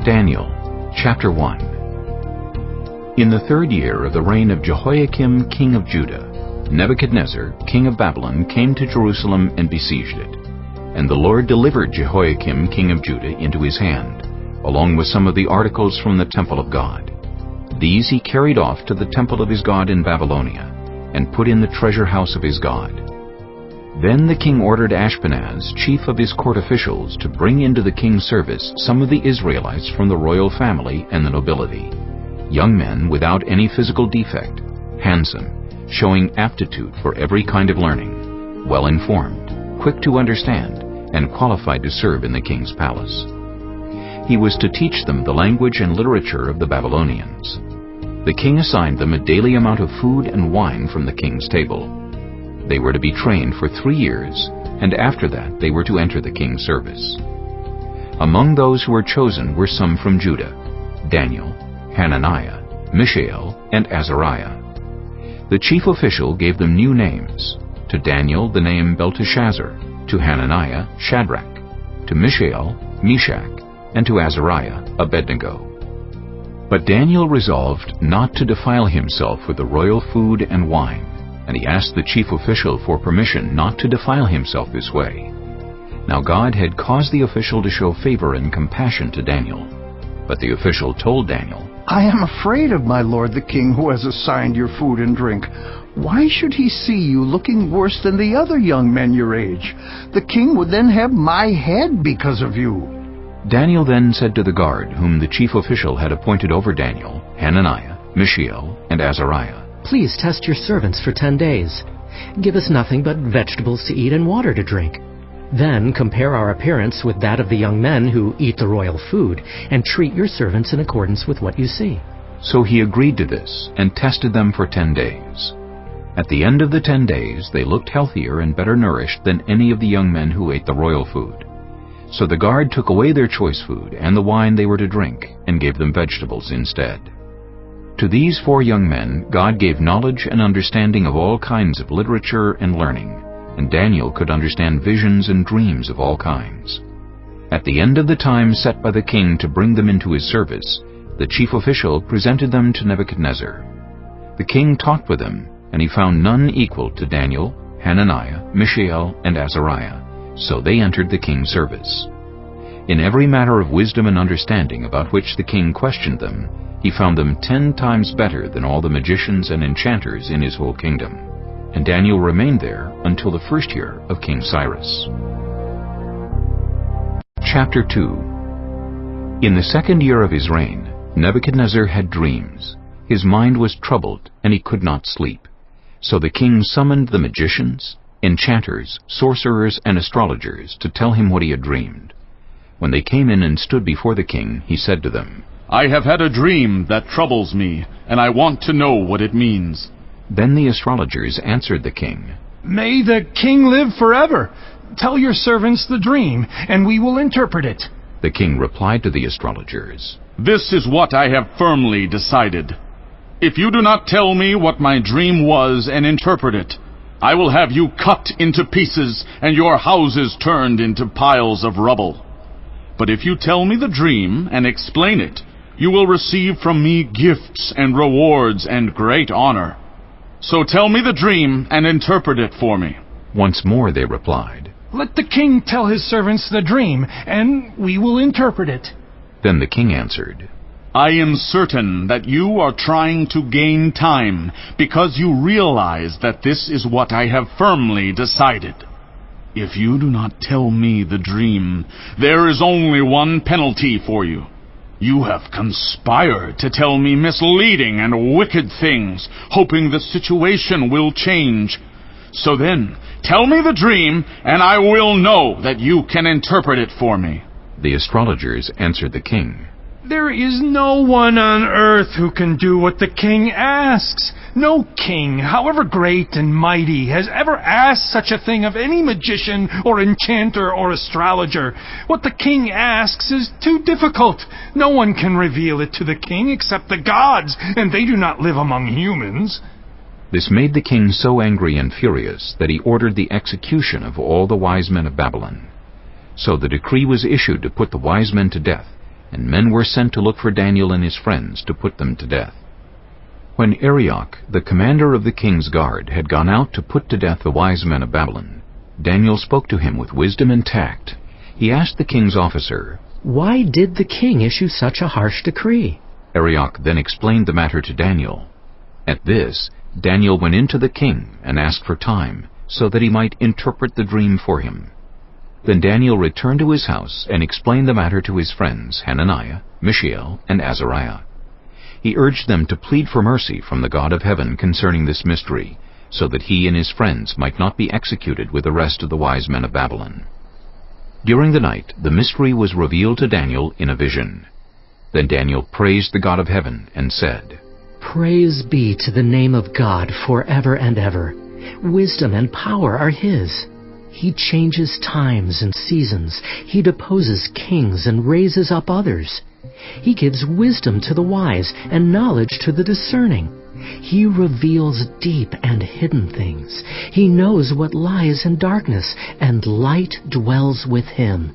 Daniel, chapter 1. In the 3rd year of the reign of Jehoiakim king of Judah, Nebuchadnezzar king of Babylon came to Jerusalem and besieged it. And the Lord delivered Jehoiakim king of Judah into his hand, along with some of the articles from the temple of God. These he carried off to the temple of his God in Babylonia, and put in the treasure house of his God. Then the king ordered Ashpenaz, chief of his court officials, to bring into the king's service some of the Israelites from the royal family and the nobility, young men without any physical defect, handsome, showing aptitude for every kind of learning, well-informed, quick to understand, and qualified to serve in the king's palace. He was to teach them the language and literature of the Babylonians. The king assigned them a daily amount of food and wine from the king's table. They were to be trained for 3 years, and after that they were to enter the king's service. Among those who were chosen were some from Judah: Daniel, Hananiah, Mishael, and Azariah. The chief official gave them new names: to Daniel the name Belteshazzar, to Hananiah Shadrach, to Mishael Meshach, and to Azariah Abednego. But Daniel resolved not to defile himself with the royal food and wine, and he asked the chief official for permission not to defile himself this way. Now God had caused the official to show favor and compassion to Daniel. But the official told Daniel, "I am afraid of my lord the king, who has assigned your food and drink. Why should he see you looking worse than the other young men your age? The king would then have my head because of you." Daniel then said to the guard, whom the chief official had appointed over Daniel, Hananiah, Mishael, and Azariah, "Please test your servants for 10 days. Give us nothing but vegetables to eat and water to drink. Then compare our appearance with that of the young men who eat the royal food, and treat your servants in accordance with what you see." So he agreed to this, and tested them for 10 days. At the end of the 10 days they looked healthier and better nourished than any of the young men who ate the royal food. So the guard took away their choice food and the wine they were to drink, and gave them vegetables instead. To these 4 young men God gave knowledge and understanding of all kinds of literature and learning, and Daniel could understand visions and dreams of all kinds. At the end of the time set by the king to bring them into his service, the chief official presented them to Nebuchadnezzar. The king talked with them, and he found none equal to Daniel, Hananiah, Mishael, and Azariah, so they entered the king's service. In every matter of wisdom and understanding about which the king questioned them, he found them 10 times better than all the magicians and enchanters in his whole kingdom. And Daniel remained there until the 1st year of King Cyrus. Chapter 2. In the 2nd year of his reign, Nebuchadnezzar had dreams. His mind was troubled, and he could not sleep. So the king summoned the magicians, enchanters, sorcerers, and astrologers to tell him what he had dreamed. When they came in and stood before the king, he said to them, "I have had a dream that troubles me, and I want to know what it means." Then the astrologers answered the king, "May the king live forever. Tell your servants the dream, and we will interpret it." The king replied to the astrologers, "This is what I have firmly decided. If you do not tell me what my dream was and interpret it, I will have you cut into pieces and your houses turned into piles of rubble. But if you tell me the dream and explain it, you will receive from me gifts and rewards and great honor. So tell me the dream and interpret it for me." Once more they replied, "Let the king tell his servants the dream, and we will interpret it." Then the king answered, "I am certain that you are trying to gain time because you realize that this is what I have firmly decided. If you do not tell me the dream, there is only one penalty for you. You have conspired to tell me misleading and wicked things, hoping the situation will change. So then, tell me the dream, and I will know that you can interpret it for me." The astrologers answered the king, "There is no one on earth who can do what the king asks. No king, however great and mighty, has ever asked such a thing of any magician or enchanter or astrologer. What the king asks is too difficult. No one can reveal it to the king except the gods, and they do not live among humans." This made the king so angry and furious that he ordered the execution of all the wise men of Babylon. So the decree was issued to put the wise men to death, and men were sent to look for Daniel and his friends to put them to death. When Arioch, the commander of the king's guard, had gone out to put to death the wise men of Babylon, Daniel spoke to him with wisdom and tact. He asked the king's officer, "Why did the king issue such a harsh decree?" Arioch then explained the matter to Daniel. At this, Daniel went in to the king and asked for time, so that he might interpret the dream for him. Then Daniel returned to his house and explained the matter to his friends Hananiah, Mishael, and Azariah. He urged them to plead for mercy from the God of heaven concerning this mystery, so that he and his friends might not be executed with the rest of the wise men of Babylon. During the night, the mystery was revealed to Daniel in a vision. Then Daniel praised the God of heaven and said, "Praise be to the name of God forever and ever. Wisdom and power are His. He changes times and seasons. He deposes kings and raises up others. He gives wisdom to the wise and knowledge to the discerning. He reveals deep and hidden things. He knows what lies in darkness, and light dwells with Him.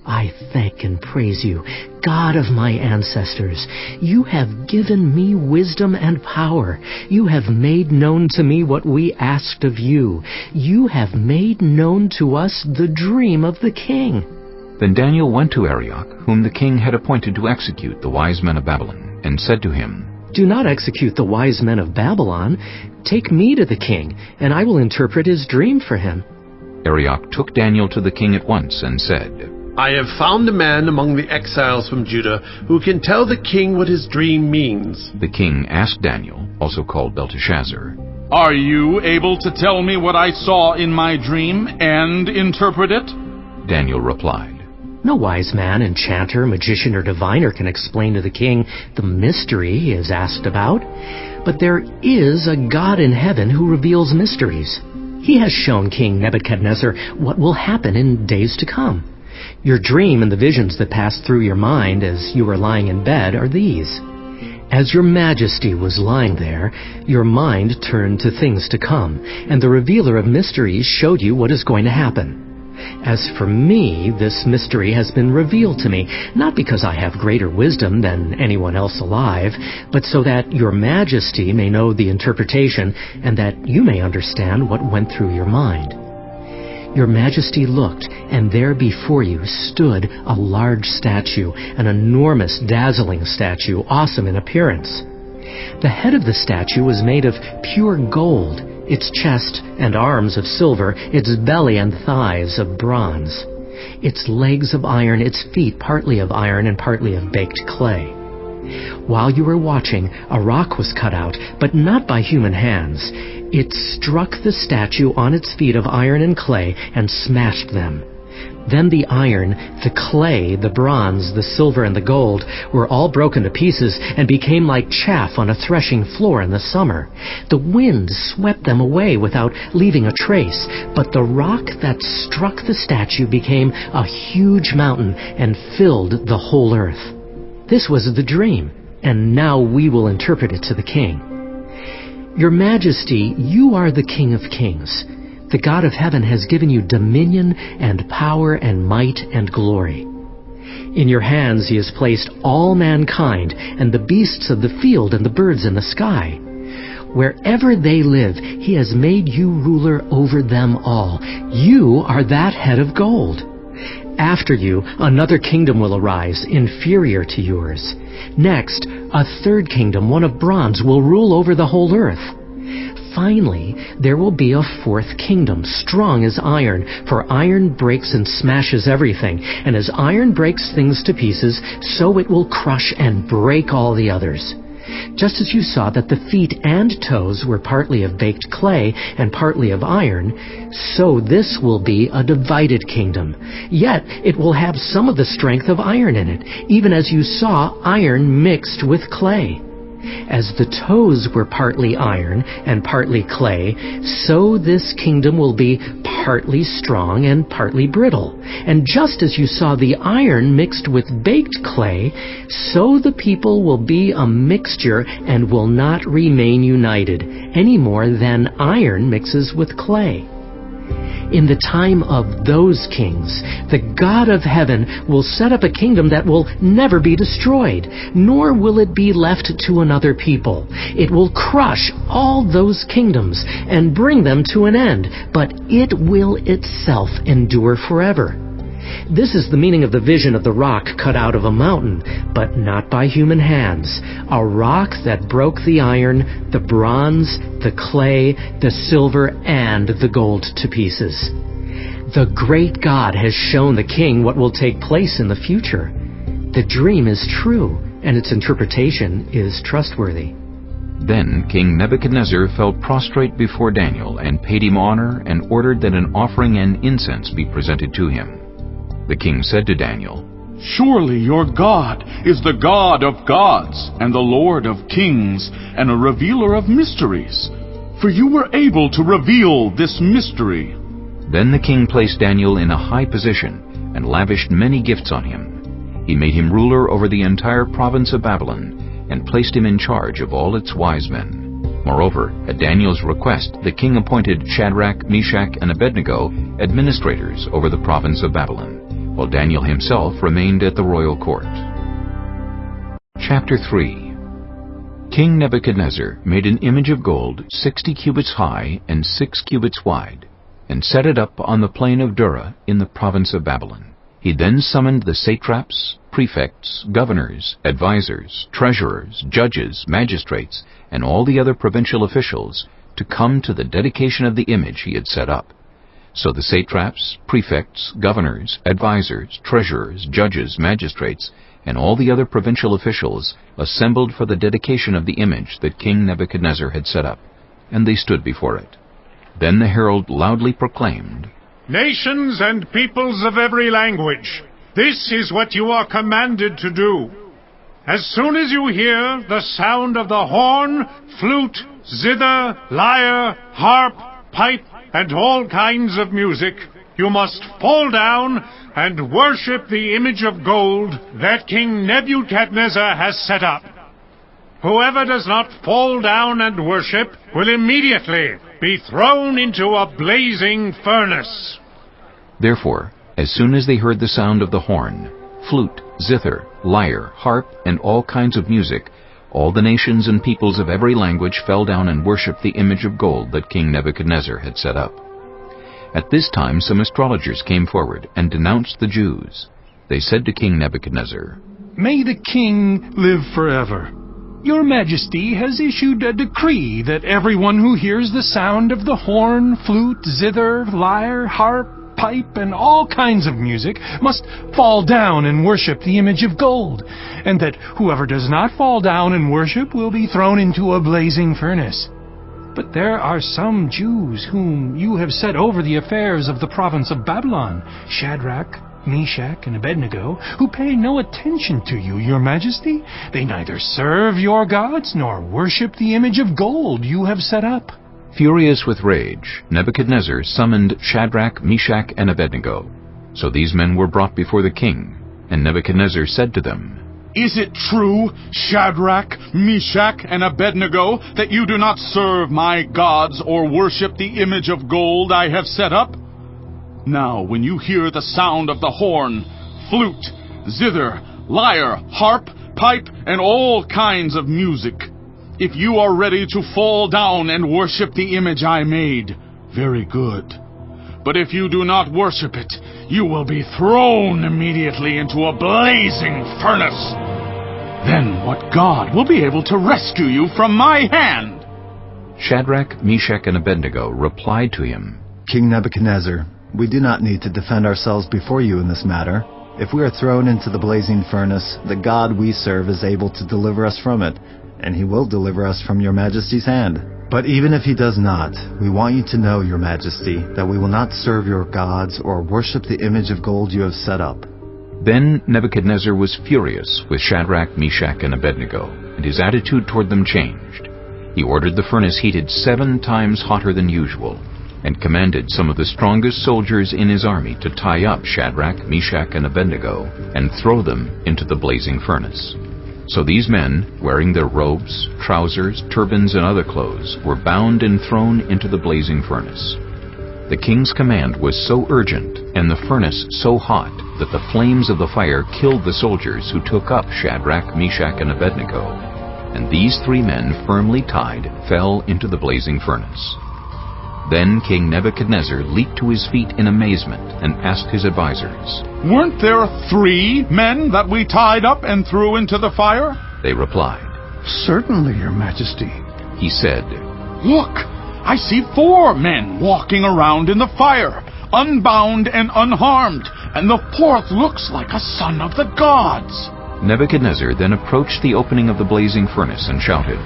I thank and praise you, God of my ancestors. You have given me wisdom and power. You have made known to me what we asked of you. You have made known to us the dream of the king." Then Daniel went to Arioch, whom the king had appointed to execute the wise men of Babylon, and said to him, "Do not execute the wise men of Babylon. Take me to the king, and I will interpret his dream for him." Arioch took Daniel to the king at once and said, "I have found a man among the exiles from Judah who can tell the king what his dream means." The king asked Daniel, also called Belteshazzar, Are you able to tell me what I saw in my dream and interpret it? Daniel replied, No wise man, enchanter, magician, or diviner can explain to the king the mystery he is asked about. But there is a God in heaven who reveals mysteries. He has shown King Nebuchadnezzar what will happen in days to come. Your dream and the visions that passed through your mind as you were lying in bed are these. As your majesty was lying there, your mind turned to things to come, and the revealer of mysteries showed you what is going to happen. As for me, this mystery has been revealed to me, not because I have greater wisdom than anyone else alive, but so that your majesty may know the interpretation, and that you may understand what went through your mind. Your majesty looked, and there before you stood a large statue, an enormous, dazzling statue, awesome in appearance. The head of the statue was made of pure gold, its chest and arms of silver, its belly and thighs of bronze, its legs of iron, its feet partly of iron and partly of baked clay. While you were watching, a rock was cut out, but not by human hands. It struck the statue on its feet of iron and clay and smashed them. Then the iron, the clay, the bronze, the silver, and the gold were all broken to pieces and became like chaff on a threshing floor in the summer. The wind swept them away without leaving a trace, but the rock that struck the statue became a huge mountain and filled the whole earth. This was the dream, and now we will interpret it to the king. Your Majesty, you are the King of Kings. The God of heaven has given you dominion and power and might and glory. In your hands He has placed all mankind and the beasts of the field and the birds in the sky. Wherever they live, He has made you ruler over them all. You are that head of gold. After you, another kingdom will arise, inferior to yours. Next, a third kingdom, one of bronze, will rule over the whole earth. Finally, there will be a fourth kingdom, strong as iron, for iron breaks and smashes everything, and as iron breaks things to pieces, so it will crush and break all the others. Just as you saw that the feet and toes were partly of baked clay and partly of iron, so this will be a divided kingdom. Yet it will have some of the strength of iron in it, even as you saw iron mixed with clay. As the toes were partly iron and partly clay, so this kingdom will be partly strong and partly brittle. And just as you saw the iron mixed with baked clay, so the people will be a mixture and will not remain united, any more than iron mixes with clay. In the time of those kings, the God of heaven will set up a kingdom that will never be destroyed, nor will it be left to another people. It will crush all those kingdoms and bring them to an end, but it will itself endure forever. This is the meaning of the vision of the rock cut out of a mountain, but not by human hands, a rock that broke the iron, the bronze, the clay, the silver, and the gold to pieces. The great God has shown the king what will take place in the future. The dream is true, and its interpretation is trustworthy. Then King Nebuchadnezzar fell prostrate before Daniel and paid him honor and ordered that an offering and incense be presented to him. The king said to Daniel, Surely your God is the God of gods and the Lord of kings and a revealer of mysteries, for you were able to reveal this mystery. Then the king placed Daniel in a high position and lavished many gifts on him. He made him ruler over the entire province of Babylon and placed him in charge of all its wise men. Moreover, at Daniel's request, the king appointed Shadrach, Meshach, and Abednego administrators over the province of Babylon, while Daniel himself remained at the royal court. Chapter 3. King Nebuchadnezzar made an image of gold 60 cubits high and 6 cubits wide, and set it up on the plain of Dura in the province of Babylon. He then summoned the satraps, prefects, governors, advisors, treasurers, judges, magistrates, and all the other provincial officials to come to the dedication of the image he had set up. So the satraps, prefects, governors, advisors, treasurers, judges, magistrates, and all the other provincial officials assembled for the dedication of the image that King Nebuchadnezzar had set up, and they stood before it. Then the herald loudly proclaimed, Nations and peoples of every language, this is what you are commanded to do. As soon as you hear the sound of the horn, flute, zither, lyre, harp, pipe, and all kinds of music, you must fall down and worship the image of gold that King Nebuchadnezzar has set up. Whoever does not fall down and worship will immediately be thrown into a blazing furnace. Therefore, as soon as they heard the sound of the horn, flute, zither, lyre, harp, and all kinds of music, all the nations and peoples of every language fell down and worshipped the image of gold that King Nebuchadnezzar had set up. At this time some astrologers came forward and denounced the Jews. They said to King Nebuchadnezzar, May the king live forever. Your Majesty has issued a decree that everyone who hears the sound of the horn, flute, zither, lyre, harp, pipe, and all kinds of music must fall down and worship the image of gold, and that whoever does not fall down and worship will be thrown into a blazing furnace. But there are some Jews whom you have set over the affairs of the province of Babylon, Shadrach, Meshach, and Abednego, who pay no attention to you, your Majesty. They neither serve your gods nor worship the image of gold you have set up. Furious with rage, Nebuchadnezzar summoned Shadrach, Meshach, and Abednego. So these men were brought before the king, and Nebuchadnezzar said to them, Is it true, Shadrach, Meshach, and Abednego, that you do not serve my gods or worship the image of gold I have set up? Now, when you hear the sound of the horn, flute, zither, lyre, harp, pipe, and all kinds of music, if you are ready to fall down and worship the image I made, very good. But if you do not worship it, you will be thrown immediately into a blazing furnace. Then what God will be able to rescue you from my hand? Shadrach, Meshach, and Abednego replied to him, King Nebuchadnezzar, we do not need to defend ourselves before you in this matter. If we are thrown into the blazing furnace, the God we serve is able to deliver us from it, and he will deliver us from your Majesty's hand. But even if he does not, we want you to know, your Majesty, that we will not serve your gods or worship the image of gold you have set up. Then Nebuchadnezzar was furious with Shadrach, Meshach, and Abednego, and his attitude toward them changed. He ordered the furnace heated 7 times hotter than usual, and commanded some of the strongest soldiers in his army to tie up Shadrach, Meshach, and Abednego, and throw them into the blazing furnace. So these men, wearing their robes, trousers, turbans, and other clothes, were bound and thrown into the blazing furnace. The king's command was so urgent and the furnace so hot that the flames of the fire killed the soldiers who took up Shadrach, Meshach, and Abednego. And these 3 men, firmly tied, fell into the blazing furnace. Then King Nebuchadnezzar leaped to his feet in amazement and asked his advisors, "Weren't there 3 men that we tied up and threw into the fire?" They replied. Certainly, Your Majesty. He said, "Look, I see 4 men walking around in the fire, unbound and unharmed, and the 4th looks like a son of the gods." Nebuchadnezzar then approached the opening of the blazing furnace and shouted,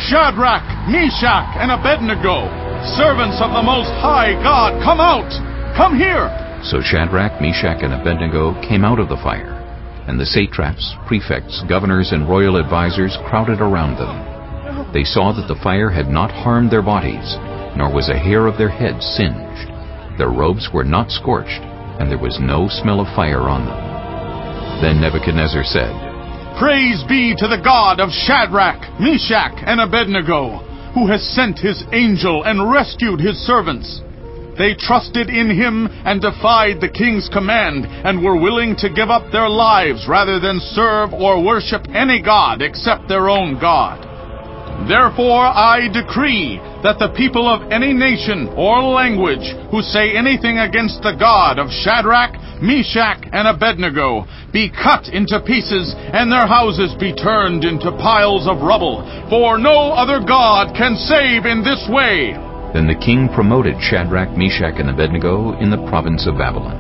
"Shadrach, Meshach, and Abednego, servants of the Most High God, come out! Come here!" So Shadrach, Meshach, and Abednego came out of the fire, and the satraps, prefects, governors, and royal advisors crowded around them. They saw that the fire had not harmed their bodies, nor was a hair of their heads singed. Their robes were not scorched, and there was no smell of fire on them. Then Nebuchadnezzar said, "Praise be to the God of Shadrach, Meshach, and Abednego, who has sent his angel and rescued his servants. They trusted in him and defied the king's command, and were willing to give up their lives rather than serve or worship any god except their own God. Therefore I decree that the people of any nation or language who say anything against the God of Shadrach, Meshach, and Abednego be cut into pieces, and their houses be turned into piles of rubble, for no other God can save in this way." Then the king promoted Shadrach, Meshach, and Abednego in the province of Babylon.